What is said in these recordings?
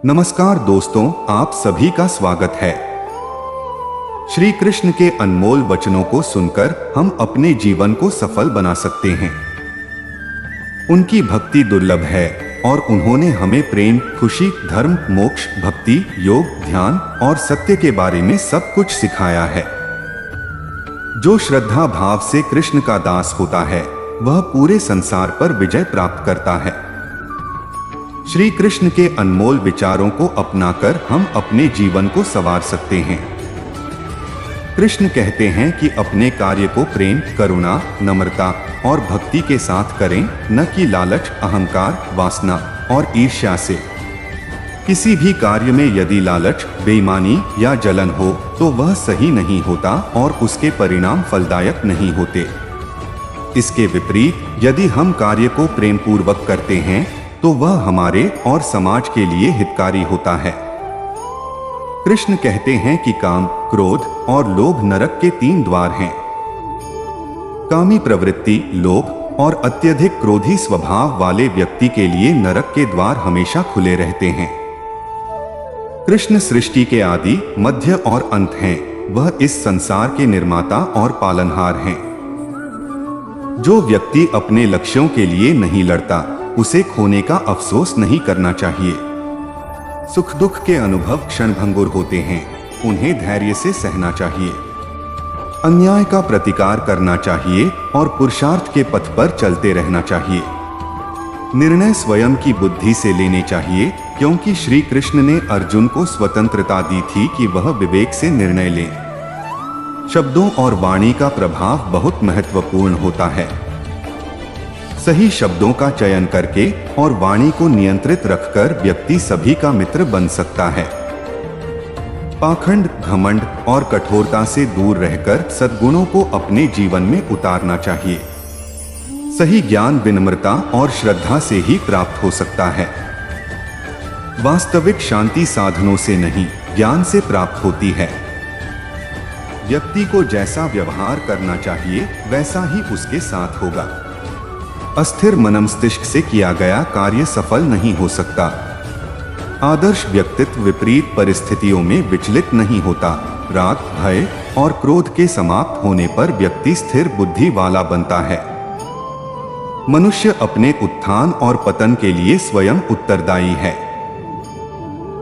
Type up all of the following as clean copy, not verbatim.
नमस्कार दोस्तों, आप सभी का स्वागत है। श्री कृष्ण के अनमोल वचनों को सुनकर हम अपने जीवन को सफल बना सकते हैं। उनकी भक्ति दुर्लभ है और उन्होंने हमें प्रेम, खुशी, धर्म, मोक्ष, भक्ति, योग, ध्यान और सत्य के बारे में सब कुछ सिखाया है। जो श्रद्धा भाव से कृष्ण का दास होता है वह पूरे संसार पर विजय प्राप्त करता है। श्री कृष्ण के अनमोल विचारों को अपनाकर हम अपने जीवन को संवार सकते हैं। कृष्ण कहते हैं कि अपने कार्य को प्रेम, करुणा, नम्रता और भक्ति के साथ करें, न कि लालच, अहंकार, वासना और ईर्ष्या से। किसी भी कार्य में यदि लालच, बेईमानी या जलन हो तो वह सही नहीं होता और उसके परिणाम फलदायक नहीं होते। इसके विपरीत यदि हम कार्य को प्रेम पूर्वक करते हैं तो वह हमारे और समाज के लिए हितकारी होता है। कृष्ण कहते हैं कि काम, क्रोध और लोभ नरक के 3 द्वार हैं। कामी प्रवृत्ति, लोभ और अत्यधिक क्रोधी स्वभाव वाले व्यक्ति के लिए नरक के द्वार हमेशा खुले रहते हैं। कृष्ण सृष्टि के आदि, मध्य और अंत हैं। वह इस संसार के निर्माता और पालनहार हैं। जो व्यक्ति अपने लक्ष्यों के लिए नहीं लड़ता उसे खोने का अफसोस नहीं करना चाहिए। सुख दुख के अनुभव क्षणभंगुर होते हैं, उन्हें धैर्य से सहना चाहिए। अन्याय का प्रतिकार करना चाहिए और पुरुषार्थ के पथ पर चलते रहना चाहिए। निर्णय स्वयं की बुद्धि से लेने चाहिए, क्योंकि श्री कृष्ण ने अर्जुन को स्वतंत्रता दी थी कि वह विवेक से निर्णय ले। शब्दों और वाणी का प्रभाव बहुत महत्वपूर्ण होता है। सही शब्दों का चयन करके और वाणी को नियंत्रित रखकर व्यक्ति सभी का मित्र बन सकता है। पाखंड, घमंड और कठोरता से दूर रहकर सद्गुणों को अपने जीवन में उतारना चाहिए। सही ज्ञान विनम्रता और श्रद्धा से ही प्राप्त हो सकता है। वास्तविक शांति साधनों से नहीं, ज्ञान से प्राप्त होती है। व्यक्ति को जैसा व्यवहार करना चाहिए वैसा ही उसके साथ होगा। अस्थिर मनमस्तिष्क से किया गया कार्य सफल नहीं हो सकता। आदर्श व्यक्तित्व विपरीत परिस्थितियों में विचलित नहीं होता। राग, भय और क्रोध के समाप्त होने पर व्यक्ति स्थिर बुद्धि वाला बनता है। मनुष्य अपने उत्थान और पतन के लिए स्वयं उत्तरदायी है।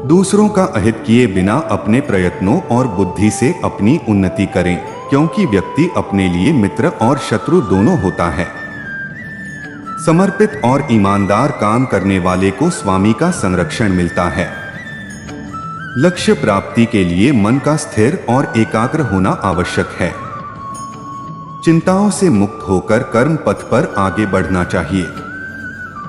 दूसरों का अहित किए बिना अपने प्रयत्नों और बुद्धि से अपनी उन्नति करें, क्योंकि व्यक्ति अपने लिए मित्र और शत्रु दोनों होता है। समर्पित और ईमानदार काम करने वाले को स्वामी का संरक्षण मिलता है। लक्ष्य प्राप्ति के लिए मन का स्थिर और एकाग्र होना आवश्यक है। चिंताओं से मुक्त होकर कर्म पथ पर आगे बढ़ना चाहिए।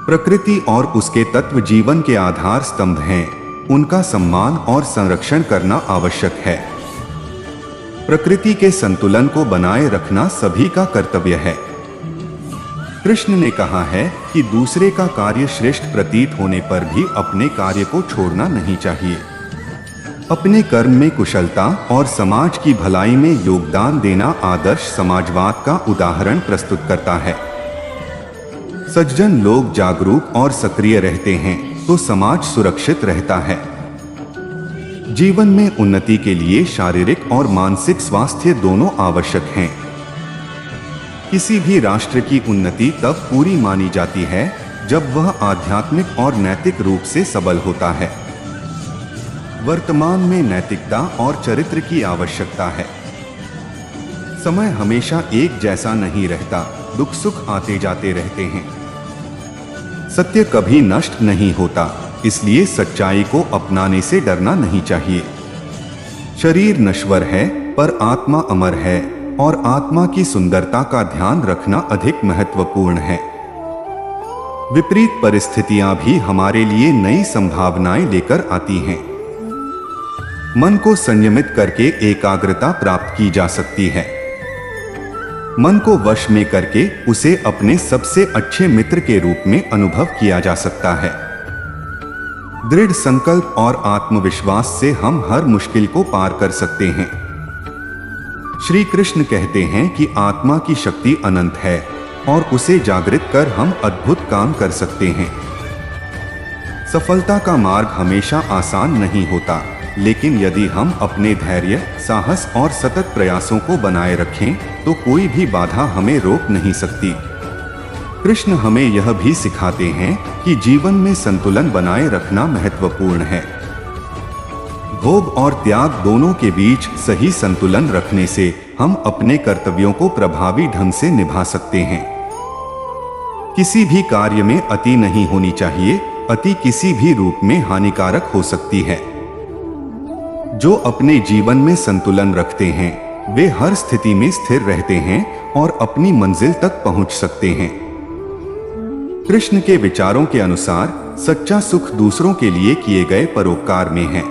प्रकृति और उसके तत्व जीवन के आधार स्तंभ हैं, उनका सम्मान और संरक्षण करना आवश्यक है। प्रकृति के संतुलन को बनाए रखना सभी का कर्तव्य है। कृष्ण ने कहा है कि दूसरे का कार्य श्रेष्ठ प्रतीत होने पर भी अपने कार्य को छोड़ना नहीं चाहिए। अपने कर्म में कुशलता और समाज की भलाई में योगदान देना आदर्श समाजवाद का उदाहरण प्रस्तुत करता है। सज्जन लोग जागरूक और सक्रिय रहते हैं तो समाज सुरक्षित रहता है। जीवन में उन्नति के लिए शारीरिक और मानसिक स्वास्थ्य दोनों आवश्यक हैं। किसी भी राष्ट्र की उन्नति तब पूरी मानी जाती है जब वह आध्यात्मिक और नैतिक रूप से सबल होता है। वर्तमान में नैतिकता और चरित्र की आवश्यकता है। समय हमेशा एक जैसा नहीं रहता, दुख सुख आते जाते रहते हैं। सत्य कभी नष्ट नहीं होता, इसलिए सच्चाई को अपनाने से डरना नहीं चाहिए। शरीर नश्वर है पर आत्मा अमर है और आत्मा की सुंदरता का ध्यान रखना अधिक महत्वपूर्ण है। विपरीत परिस्थितियां भी हमारे लिए नई संभावनाएं लेकर आती हैं। मन को संयमित करके एकाग्रता प्राप्त की जा सकती है। मन को वश में करके उसे अपने सबसे अच्छे मित्र के रूप में अनुभव किया जा सकता है। दृढ़ संकल्प और आत्मविश्वास से हम हर मुश्किल को पार कर सकते हैं। श्री कृष्ण कहते हैं कि आत्मा की शक्ति अनंत है और उसे जागृत कर हम अद्भुत काम कर सकते हैं। सफलता का मार्ग हमेशा आसान नहीं होता, लेकिन यदि हम अपने धैर्य, साहस और सतत प्रयासों को बनाए रखें तो कोई भी बाधा हमें रोक नहीं सकती। कृष्ण हमें यह भी सिखाते हैं कि जीवन में संतुलन बनाए रखना महत्वपूर्ण है। भोग और त्याग दोनों के बीच सही संतुलन रखने से हम अपने कर्तव्यों को प्रभावी ढंग से निभा सकते हैं। किसी भी कार्य में अति नहीं होनी चाहिए, अति किसी भी रूप में हानिकारक हो सकती है। जो अपने जीवन में संतुलन रखते हैं वे हर स्थिति में स्थिर रहते हैं और अपनी मंजिल तक पहुंच सकते हैं। कृष्ण के विचारों के अनुसार सच्चा सुख दूसरों के लिए किए गए परोपकार में है।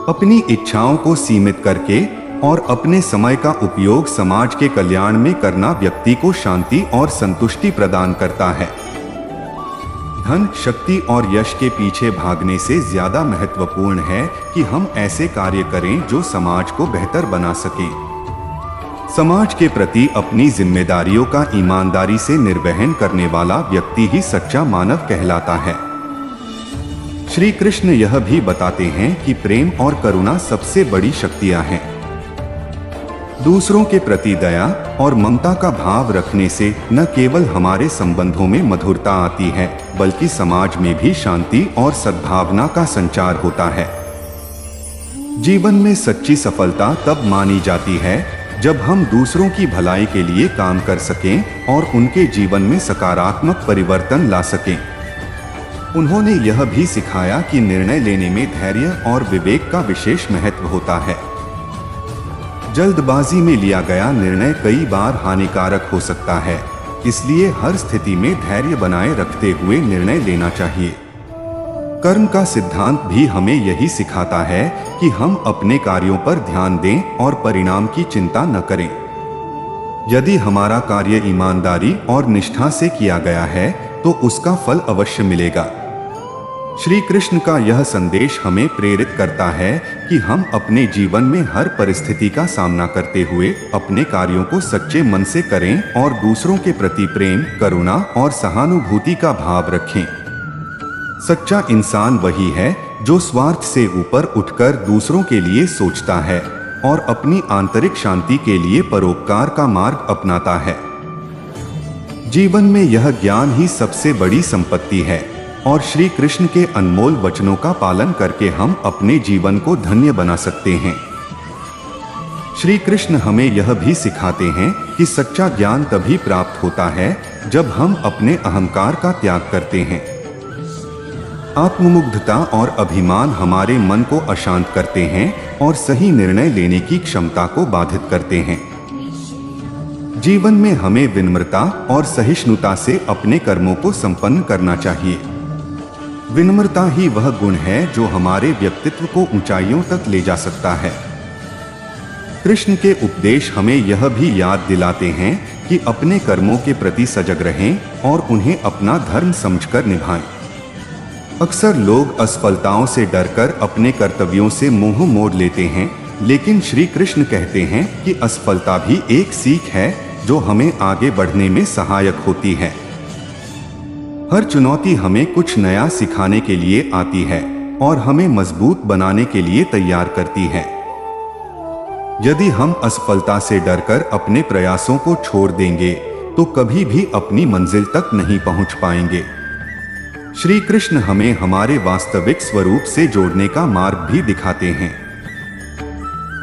अपनी इच्छाओं को सीमित करके और अपने समय का उपयोग समाज के कल्याण में करना व्यक्ति को शांति और संतुष्टि प्रदान करता है। धन, शक्ति और यश के पीछे भागने से ज्यादा महत्वपूर्ण है कि हम ऐसे कार्य करें जो समाज को बेहतर बना सके। समाज के प्रति अपनी जिम्मेदारियों का ईमानदारी से निर्वहन करने वाला व्यक्ति ही सच्चा मानव कहलाता है। श्री कृष्ण यह भी बताते हैं कि प्रेम और करुणा सबसे बड़ी शक्तियां हैं। दूसरों के प्रति दया और ममता का भाव रखने से न केवल हमारे संबंधों में मधुरता आती है, बल्कि समाज में भी शांति और सद्भावना का संचार होता है। जीवन में सच्ची सफलता तब मानी जाती है जब हम दूसरों की भलाई के लिए काम कर सकें और उनके जीवन में सकारात्मक परिवर्तन ला सकें। उन्होंने यह भी सिखाया कि निर्णय लेने में धैर्य और विवेक का विशेष महत्व होता है। जल्दबाजी में लिया गया निर्णय कई बार हानिकारक हो सकता है, इसलिए हर स्थिति में धैर्य बनाए रखते हुए निर्णय लेना चाहिए। कर्म का सिद्धांत भी हमें यही सिखाता है कि हम अपने कार्यों पर ध्यान दें और परिणाम की चिंता न करें। यदि हमारा कार्य ईमानदारी और निष्ठा से किया गया है तो उसका फल अवश्य मिलेगा। श्री कृष्ण का यह संदेश हमें प्रेरित करता है कि हम अपने जीवन में हर परिस्थिति का सामना करते हुए अपने कार्यों को सच्चे मन से करें और दूसरों के प्रति प्रेम, करुणा और सहानुभूति का भाव रखें। सच्चा इंसान वही है जो स्वार्थ से ऊपर उठकर दूसरों के लिए सोचता है और अपनी आंतरिक शांति के लिए परोपकार का मार्ग अपनाता है। जीवन में यह ज्ञान ही सबसे बड़ी संपत्ति है और श्री कृष्ण के अनमोल वचनों का पालन करके हम अपने जीवन को धन्य बना सकते हैं। श्री कृष्ण हमें यह भी सिखाते हैं कि सच्चा ज्ञान तभी प्राप्त होता है जब हम अपने अहंकार का त्याग करते हैं। आत्ममुग्धता और अभिमान हमारे मन को अशांत करते हैं और सही निर्णय लेने की क्षमता को बाधित करते हैं। जीवन में हमें विनम्रता और सहिष्णुता से अपने कर्मों को संपन्न करना चाहिए। विनम्रता ही वह गुण है जो हमारे व्यक्तित्व को ऊंचाइयों तक ले जा सकता है। कृष्ण के उपदेश हमें यह भी याद दिलाते हैं कि अपने कर्मों के प्रति सजग रहें और उन्हें अपना धर्म समझकर निभाएं। अक्सर लोग असफलताओं से डरकर अपने कर्तव्यों से मुंह मोड़ लेते हैं, लेकिन श्री कृष्ण कहते हैं कि असफलता भी एक सीख है जो हमें आगे बढ़ने में सहायक होती है। हर चुनौती हमें कुछ नया सिखाने के लिए आती है और हमें मजबूत बनाने के लिए तैयार करती है। यदि हम असफलता से डरकर अपने प्रयासों को छोड़ देंगे तो कभी भी अपनी मंजिल तक नहीं पहुंच पाएंगे। श्री कृष्ण हमें हमारे वास्तविक स्वरूप से जोड़ने का मार्ग भी दिखाते हैं।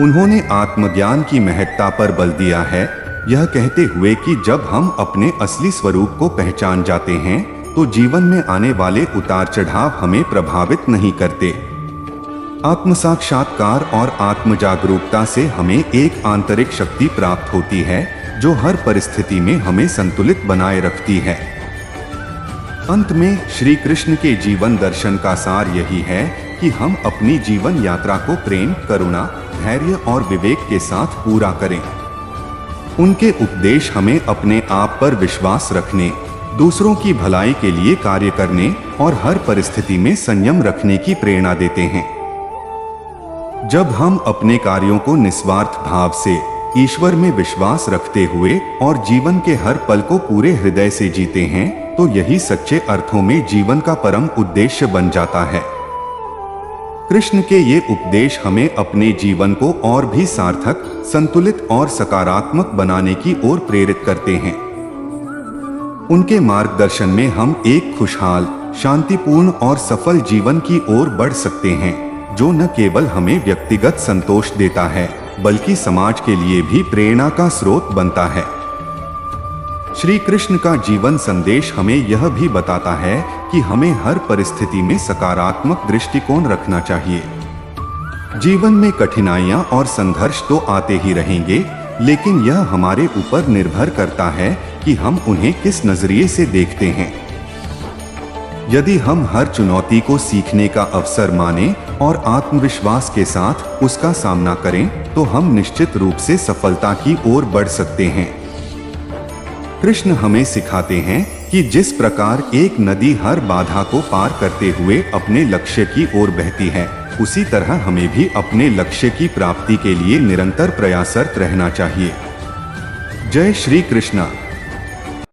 उन्होंने आत्मज्ञान की महत्ता पर बल दिया है, यह कहते हुए कि जब हम अपने असली स्वरूप को पहचान जाते हैं तो जीवन में आने वाले उतार चढ़ाव हमें प्रभावित नहीं करते। आत्म साक्षात्कार और आत्म जागरूकता से हमें एक आंतरिक शक्ति प्राप्त होती है जो हर परिस्थिति में हमें संतुलित बनाए रखती है। अंत में श्री कृष्ण के जीवन दर्शन का सार यही है कि हम अपनी जीवन यात्रा को प्रेम, करुणा, धैर्य और विवेक के साथ पूरा करें। उनके उपदेश हमें अपने आप पर विश्वास रखने, दूसरों की भलाई के लिए कार्य करने और हर परिस्थिति में संयम रखने की प्रेरणा देते हैं। जब हम अपने कार्यों को निस्वार्थ भाव से, ईश्वर में विश्वास रखते हुए और जीवन के हर पल को पूरे हृदय से जीते हैं तो यही सच्चे अर्थों में जीवन का परम उद्देश्य बन जाता है। कृष्ण के ये उपदेश हमें अपने जीवन को और भी सार्थक, संतुलित और सकारात्मक बनाने की ओर प्रेरित करते हैं। उनके मार्गदर्शन में हम एक खुशहाल, शांतिपूर्ण और सफल जीवन की ओर बढ़ सकते हैं, जो न केवल हमें व्यक्तिगत संतोष देता है, बल्कि समाज के लिए भी प्रेरणा का स्रोत बनता है। श्री कृष्ण का जीवन संदेश हमें यह भी बताता है कि हमें हर परिस्थिति में सकारात्मक दृष्टिकोण रखना चाहिए। जीवन में कठिनाइयां और संघर्ष तो आते ही रहेंगे, लेकिन यह हमारे ऊपर निर्भर करता है कि हम उन्हें किस नजरिए से देखते हैं। यदि हम हर चुनौती को सीखने का अवसर माने और आत्मविश्वास के साथ उसका सामना करें, तो हम निश्चित रूप से सफलता की ओर बढ़ सकते हैं। कृष्ण हमें सिखाते हैं कि जिस प्रकार एक नदी हर बाधा को पार करते हुए अपने लक्ष्य की ओर बहती है, उसी तरह हमें भी अपने लक्ष्य की प्राप्ति के लिए निरंतर प्रयासरत रहना चाहिए। जय श्री कृष्ण।